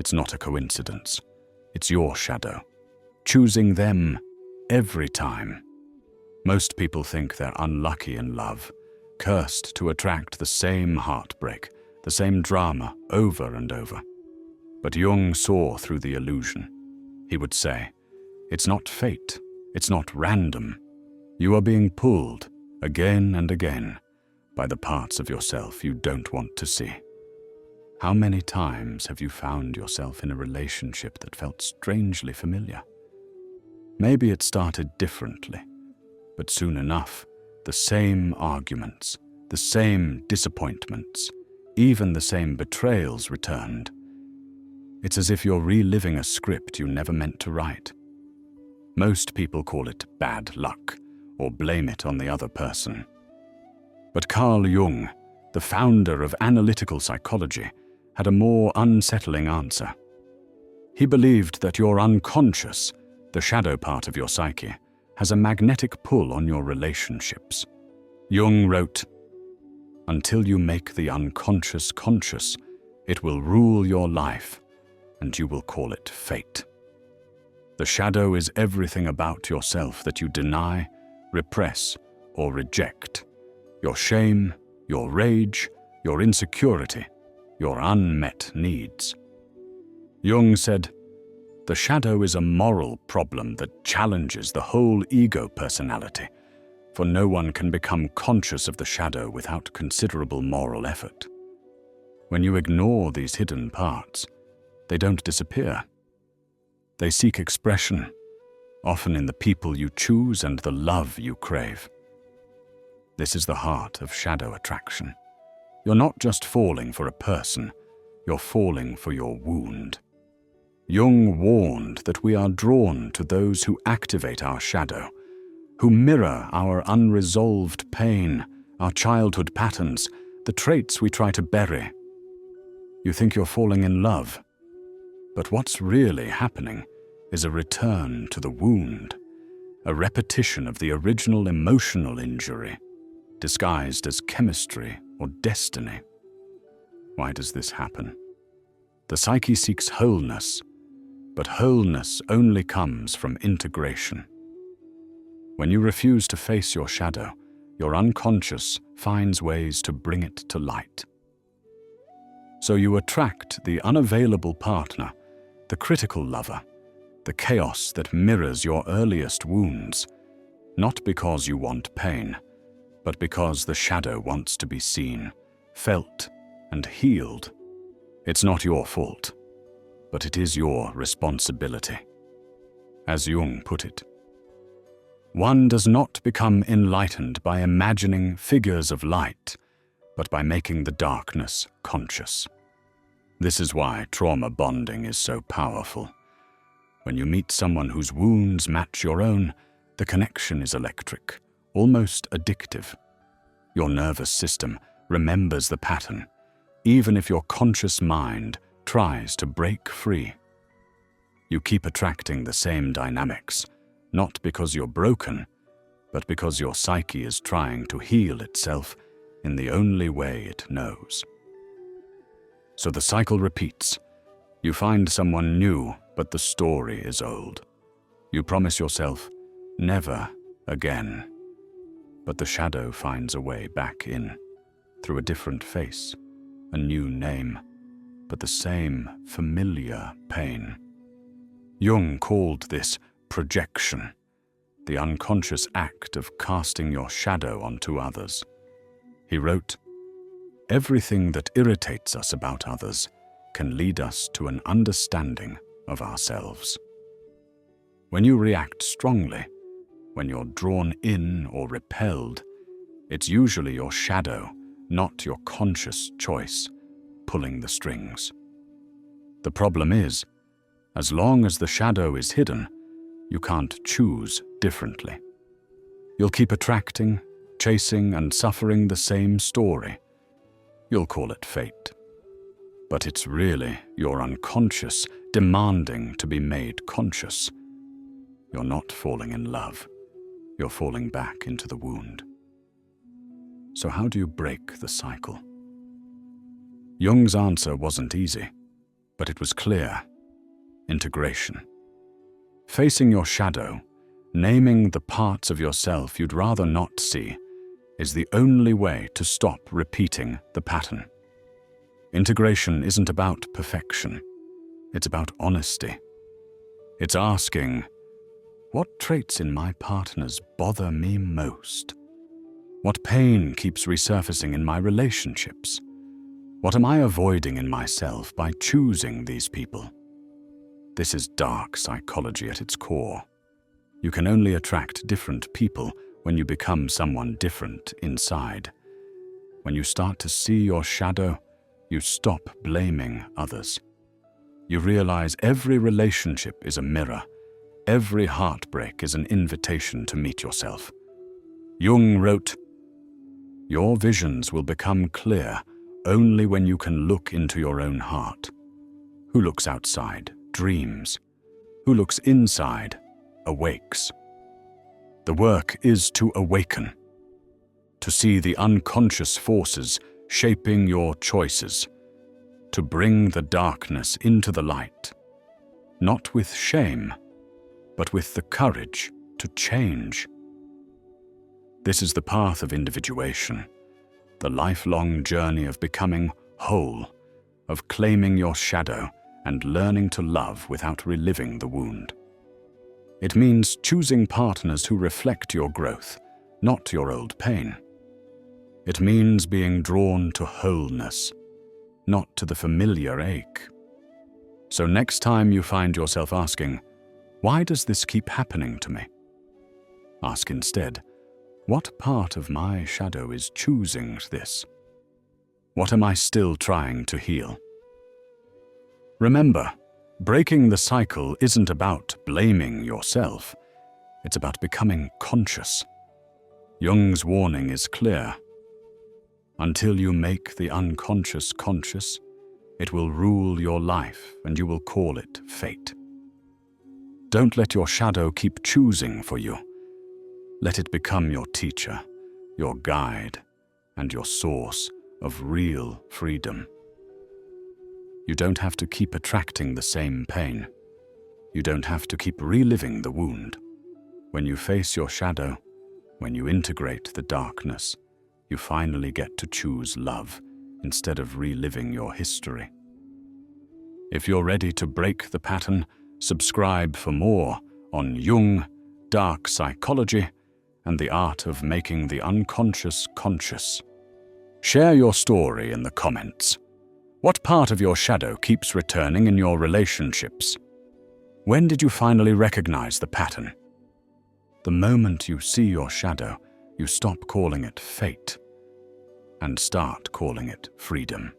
It's not a coincidence. It's your shadow, choosing them every time. Most people think they're unlucky in love, cursed to attract the same heartbreak, the same drama over and over. But Jung saw through the illusion. He would say, "It's not fate, it's not random. You are being pulled again and again by the parts of yourself you don't want to see." How many times have you found yourself in a relationship that felt strangely familiar? Maybe it started differently, but soon enough, the same arguments, the same disappointments, even the same betrayals returned. It's as if you're reliving a script you never meant to write. Most people call it bad luck or blame it on the other person. But Carl Jung, the founder of analytical psychology, had a more unsettling answer. He believed that your unconscious, the shadow part of your psyche, has a magnetic pull on your relationships. Jung wrote, "Until you make the unconscious conscious, it will rule your life, and you will call it fate." The shadow is everything about yourself that you deny, repress, or reject. Your shame, your rage, your insecurity, your unmet needs. Jung said, "The shadow is a moral problem that challenges the whole ego personality, for no one can become conscious of the shadow without considerable moral effort. When you ignore these hidden parts, they don't disappear. They seek expression, often in the people you choose and the love you crave. This is the heart of shadow attraction. You're not just falling for a person, you're falling for your wound." Jung warned that we are drawn to those who activate our shadow, who mirror our unresolved pain, our childhood patterns, the traits we try to bury. You think you're falling in love, but what's really happening is a return to the wound, a repetition of the original emotional injury, disguised as chemistry or destiny. Why does this happen? The psyche seeks wholeness, but wholeness only comes from integration. When you refuse to face your shadow, your unconscious finds ways to bring it to light. So you attract the unavailable partner, the critical lover, the chaos that mirrors your earliest wounds, not because you want pain, but because the shadow wants to be seen, felt, and healed. It's not your fault, but it is your responsibility. As Jung put it, one does not become enlightened by imagining figures of light, but by making the darkness conscious. This is why trauma bonding is so powerful. When you meet someone whose wounds match your own, the connection is electric, almost addictive. Your nervous system remembers the pattern, even if your conscious mind tries to break free. You keep attracting the same dynamics, not because you're broken, but because your psyche is trying to heal itself in the only way it knows. So the cycle repeats. You find someone new, but the story is old. You promise yourself, never again. But the shadow finds a way back in, through a different face, a new name, but the same familiar pain. Jung called this projection, the unconscious act of casting your shadow onto others. He wrote, "Everything that irritates us about others can lead us to an understanding of ourselves." When you react strongly, when you're drawn in or repelled, it's usually your shadow, not your conscious choice, pulling the strings. The problem is, as long as the shadow is hidden, you can't choose differently. You'll keep attracting, chasing, and suffering the same story. You'll call it fate. But it's really your unconscious demanding to be made conscious. You're not falling in love. You're falling back into the wound. So how do you break the cycle? Jung's answer wasn't easy. But it was clear. Integration. Facing your shadow, naming the parts of yourself you'd rather not see, is the only way to stop repeating the pattern. Integration isn't about perfection. It's about honesty. It's asking, what traits in my partners bother me most? What pain keeps resurfacing in my relationships? What am I avoiding in myself by choosing these people? This is dark psychology at its core. You can only attract different people when you become someone different inside. When you start to see your shadow, you stop blaming others. You realize every relationship is a mirror. Every heartbreak is an invitation to meet yourself. Jung wrote, "Your visions will become clear only when you can look into your own heart. Who looks outside dreams. Who looks inside awakes." The work is to awaken, to see the unconscious forces shaping your choices, to bring the darkness into the light, not with shame, but with the courage to change. This is the path of individuation, the lifelong journey of becoming whole, of claiming your shadow and learning to love without reliving the wound. It means choosing partners who reflect your growth, not your old pain. It means being drawn to wholeness, not to the familiar ache. So next time you find yourself asking, "Why does this keep happening to me?" ask instead, what part of my shadow is choosing this? What am I still trying to heal? Remember, breaking the cycle isn't about blaming yourself. It's about becoming conscious. Jung's warning is clear. Until you make the unconscious conscious, it will rule your life and you will call it fate. Don't let your shadow keep choosing for you. Let it become your teacher, your guide, and your source of real freedom. You don't have to keep attracting the same pain. You don't have to keep reliving the wound. When you face your shadow, when you integrate the darkness, you finally get to choose love instead of reliving your history. If you're ready to break the pattern, subscribe for more on Jung, dark psychology, and the art of making the unconscious conscious. Share your story in the comments. What part of your shadow keeps returning in your relationships? When did you finally recognize the pattern? The moment you see your shadow, you stop calling it fate and start calling it freedom.